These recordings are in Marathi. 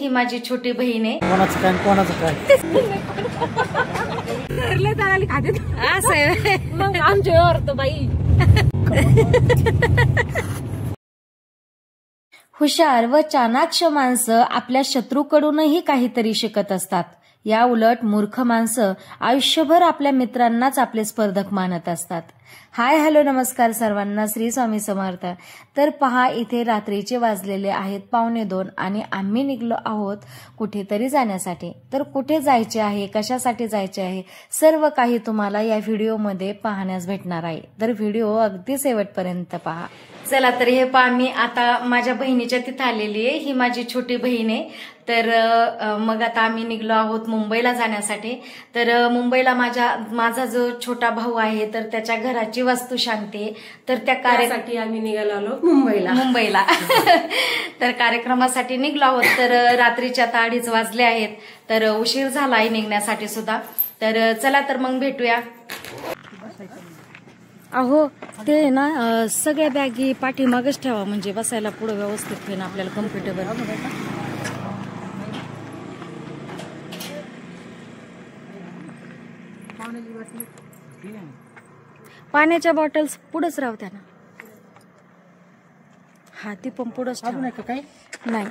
ही माझी छोटी बहीण आहे. कोणाचं काय कोणाचं काय घरले चालायला खाते असं आहे मग आमच्यावर तर बाई. हुशार व चाणाक्ष माणसं आपल्या शत्रूकडूनही काहीतरी शिकत असतात. या उलट मूर्ख माणसं आयुष्यभर आपल्या मित्रांनाच आपले स्पर्धक मानत असतात. हाय हॅलो नमस्कार सर्वांना, श्री स्वामी समर्थ. तर पहा, इथे रात्रीचे वाजलेले आहेत 1:45 आणि आम्ही निघलो आहोत कुठेतरी जाण्यासाठी. तर कुठे जायचे आहे, कशासाठी जायचे आहे, सर्व काही तुम्हाला या व्हिडिओमध्ये पाहण्यास भेटणार आहे. तर व्हिडिओ अगदी शेवटपर्यंत पहा. चला तर हे पहा, मी आता माझ्या बहिणीच्या तिथं आलेली आहे. ही माझी छोटी बहीण आहे. तर मग आता आम्ही निघलो आहोत मुंबईला जाण्यासाठी. तर मुंबईला माझा जो छोटा भाऊ आहे तर त्याच्या घराची वास्तू शांती आहे. तर त्या कार्यक्रमासाठी आम्ही निघालो आलो मुंबईला तर कार्यक्रमासाठी निघलो आहोत. तर रात्रीच्या 2:30 वाजले आहेत. तर उशीर झाला आहे निघण्यासाठी सुद्धा. तर चला तर मग भेटूया. अहो ते ना सगळ्या बॅगी पाठीमागच ठेवा, म्हणजे बसायला पुढे व्यवस्थित होईल आपल्याला कम्फर्टेबल. पाण्याच्या बॉटल्स पुढेच राहत्या ना. हा ती पण पुढेच अजून का काही नाही.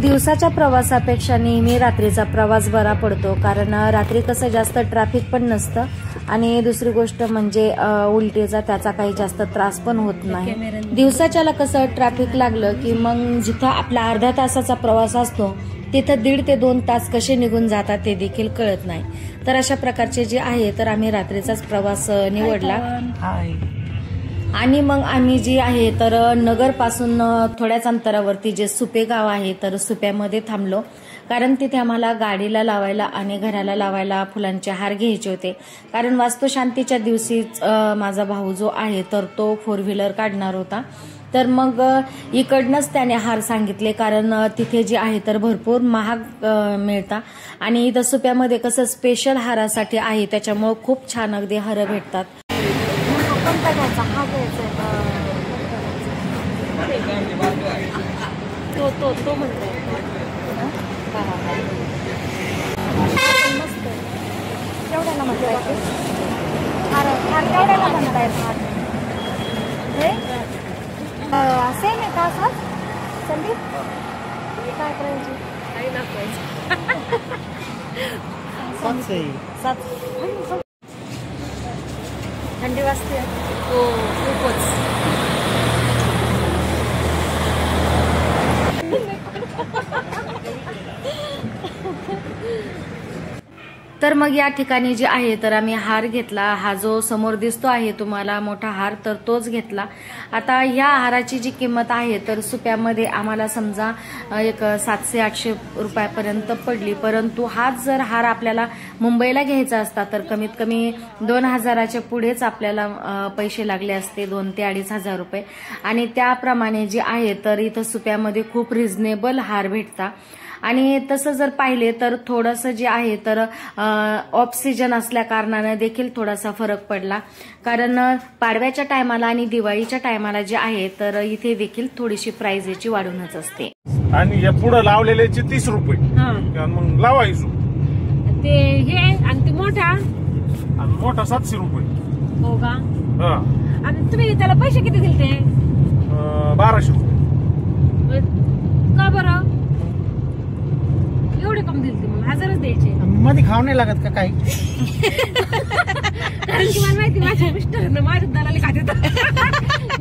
दिवसाच्या प्रवासापेक्षा नेहमी रात्रीचा प्रवास बरा पडतो, कारण रात्री कसं जास्त ट्रॅफिक पण नसतं आणि दुसरी गोष्ट म्हणजे उलटीचा त्याचा काही जास्त त्रास पण होत नाही. दिवसाच्याला कसं ट्रॅफिक लागलं की मग जिथं आपला अर्ध्या तासाचा प्रवास असतो तिथं 1.5 ते 2 तास कसे निघून जातात ते देखील कळत नाही. तर अशा प्रकारचे जे आहे तर आम्ही रात्रीचाच प्रवास निवडला आणि मग आम्ही जी आहे तर नगर पासून थोड्याच अंतरावरती जे सुपे गाव आहे तर सुप्यामध्ये थांबलो, कारण तिथे आम्हाला गाडीला लावायला आणि घराला लावायला फुलांचे हार घ्यायचे होते. कारण वास्तुशांतीच्या दिवशीच माझा भाऊ जो आहे तर तो 4 व्हीलर काढणार होता. तर मग इकडनंच त्याने हार सांगितले, कारण तिथे जे आहे तर भरपूर महाग मिळतात आणि इथं सुप्यामध्ये कसं स्पेशल हारासाठी आहे, त्याच्यामुळे खूप छान अगदी हार भेटतात. कोणता घ्यायचा? हा घ्यायचा तो म्हणतोय मस्त. केवढ्याला म्हणताय हार केवढ्याला म्हणतायत हार? हे सेम आहे का असं संदीप? काय करायची? काही दाखवायचं. थंडी वाजते हो खूपच. तर मग या ठिकाणी जे आहे तर आम्ही हार घेतला. हा जो समोर दिसतो आहे तुम्हाला मोठा हार तर तोच घेतला. आता ह्या हाराची जी किंमत आहे तर सुप्यामध्ये आम्हाला समजा एक 700-800 रुपयापर्यंत पडली, परंतु हाच जर हार आपल्याला मुंबईला घ्यायचा असता तर कमीत कमी 2000च्या पुढेच आपल्याला पैसे लागले असते, 2,000 ते 2,500 रुपये. आणि त्याप्रमाणे जे आहे तर इथं सुप्यामध्ये खूप रिझनेबल हार भेटतात. आणि तसं जर पाहिले तर थोडंसं जे आहे तर ऑफ सीजन असल्या कारणाने देखील थोडासा फरक पडला, कारण पाडव्याच्या टायमाला आणि दिवाळीच्या टायमाला जे आहे तर इथे देखील थोडीशी प्राइस याची वाढूनच असते. आणि या पुढे लावलेल्याचे 30 रुपये मग लावायचो ते हे. आणि ते मोठा 700 रुपये. हो का? आणि तुम्ही त्याला पैसे किती दिले ते? 1200 रुपये. का बरं एवढे कम दिले? मग 1000च द्यायचे. मध्ये खाऊ नाही लागत का काही? कारण की मला माहिती माझ्या मिस्टरनं माझ्या दलाली खाते,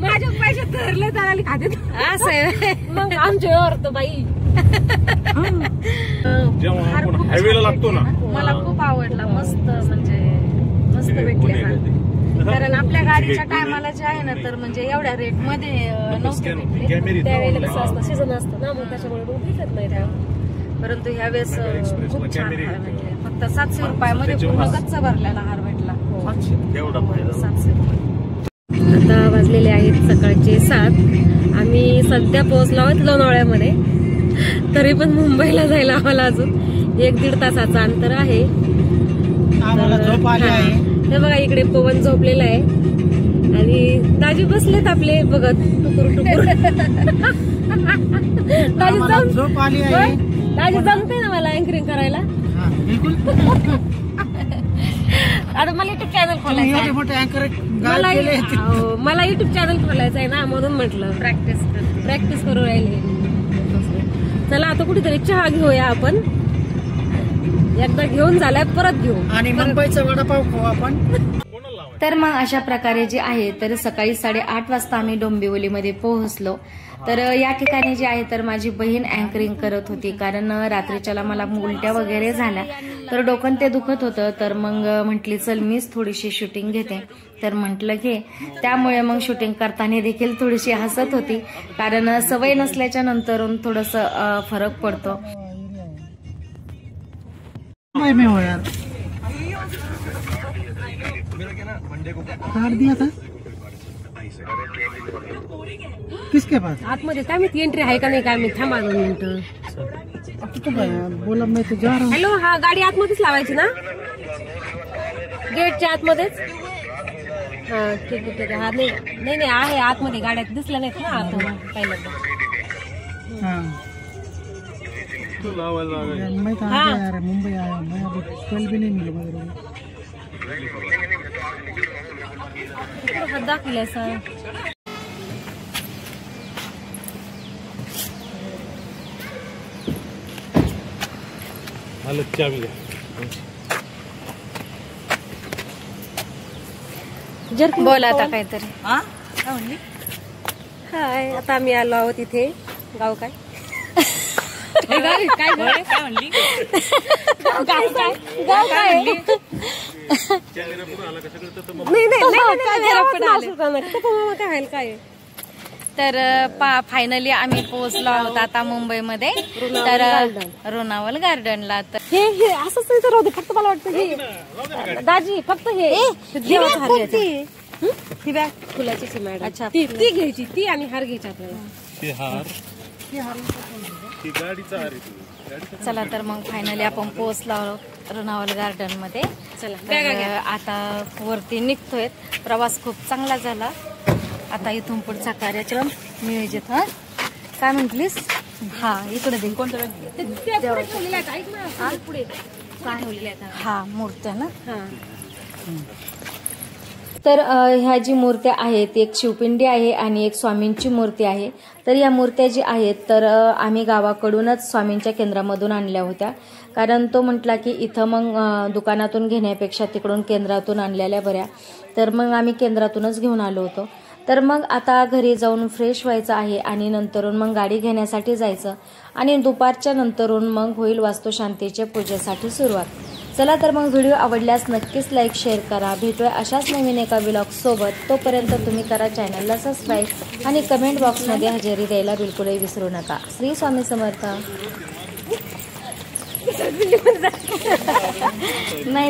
माझ्या पैसे धरले दलाली खाते असं. मग आमच्यावर तर बाई हायवेला लागतो ना. मला खूप आवडला. मस्त म्हणजे मस्त भेटले हार. कारण आपल्या गाडीच्या टायमाला जे आहे ना तर म्हणजे एवढ्या रेट मध्ये नव्हते भेटले. त्यावेळेला कसं असतं सीझन असतं ना, मग त्याच्यामुळे मग दिसत नाही त्या. परंतु ह्यावेळेस खूप छान हार भेटले. फक्त 700 रुपयामध्ये पूर्ण गच्च भरलेला हार भेटला. 700 रुपये. आता वाजलेले आहेत सकाळचे 7. आम्ही सध्या पोहोचलो आहोत लोणावळ्यामध्ये. तरी पण मुंबईला जायला आम्हाला अजून 1-1.5 तासाचं अंतर आहे. आम्हाला झोप आली आहे. हे बघा इकडे पवन झोपलेला आहे आणि दाजी बसलेत आपले बघत टुकुर टुकुर. आम्हाला झोप आली आहे. दाजी जमते ना मला अँकरिंग करायला. हा, बिलकुल. आता मला युट्यूब चॅनल खोलायचं एवढे मोठे अँकर मला युट्यूब चॅनल खोलायचं आहे ना, म्हणून म्हटलं प्रॅक्टिस करू राहिले. चला आता कुठेतरी चहा घेऊया आपण. एकदा घेऊन झालाय परत घेऊ आणि मुंबईचा वडापाव खाऊ आपण. तर मग अशा प्रकारे जे आहे तर सकाळी 8:30 वाजता आम्ही डोंबिवलीमध्ये पोहोचलो. तर या ठिकाणी जे आहे तर माझी बहीण अँकरिंग करत होती, कारण रात्रीच्याला मला उलट्या वगैरे झाल्या तर डोकं ते दुखत होतं. तर मग म्हटली चल मीच थोडीशी शूटिंग घेते. तर म्हटलं घे. त्यामुळे मग शूटिंग करताना देखील थोडीशी हसत होती, कारण सवय नसल्याच्या नंतरून थोडंसं फरक पडतो. मैं हो यार काट दिया था किसके पास? आतमध्ये काय माहिती एंट्री आहे का नाही काय माहिती. थांबा 2 मिनिटं. तो यार बोला मैं तो जा रहा हूँ. हॅलो, हा गाडी आतमध्येच लावायची ना, गेटच्या आतमध्येच. हा ठीक आहे ठीक आहे. हा नाही आहे आतमध्ये, गाड्या दिसल्या नाहीत ना आत पहिल्यांदा. हाँ यार, मैं तो आ गया यार, मुंबई आया मैं. अभी कल भी नहीं मिला मगर हात दाखवलाय सर. बोला आता काहीतरी. हाय, आता आम्ही आलो आहोत इथे. गाव काय काय म्हणली गाव काय काय. तर फायनली आम्ही पोहोचलो आहोत आता मुंबईमध्ये, तर लोणावळा गार्डनला. तर हे असंच नाही तर राहू दे. फक्त मला वाटतं हे दाजी फक्त हे ही बॅग फुलाची मॅडम. अच्छा, ती घ्यायची, ती आणि हार घ्यायची आपल्याला. चला तर मग फायनली आपण पोहोचलो आहोत लोणावळा गार्डन मध्ये. चला आता वरती निघतोय. प्रवास खूप चांगला झाला. आता इथून पुढचा कार्यक्रम नियोजित. हा काय म्हटलीस? हा इकडे दे. कोणतं पुढे हा मूर्त्या ना. तर ह्या जी मूर्त्या आहेत एक शिवपिंडी आहे आणि एक स्वामींची मूर्ती आहे. तर या मूर्त्या जी आहेत तर आम्ही गावाकडूनच स्वामींच्या केंद्रामधून आणल्या होत्या, कारण तो म्हटला की इथं मग दुकानातून घेण्यापेक्षा तिकडून केंद्रातून आणलेल्या बऱ्या. तर मग आम्ही केंद्रातूनच घेऊन आलो होतो. तर मग आता घरी जाऊन फ्रेश व्हायचं आहे आणि नंतरून मग गाडी घेण्यासाठी जायचं आणि दुपारच्या नंतरून मग होईल वास्तुशांतीच्या पूजेसाठी सुरुवात. चला तर मग व्हिडिओ आवडल्यास नक्कीच लाईक शेअर करा. भेटूया अशाच नवीन एका व्लॉग सोबत. तोपर्यंत तुम्ही करा चॅनलला सबस्क्राईब आणि कमेंट बॉक्समध्ये हजेरी द्यायला बिलकुलही विसरू नका. श्री स्वामी समर्थ. नाही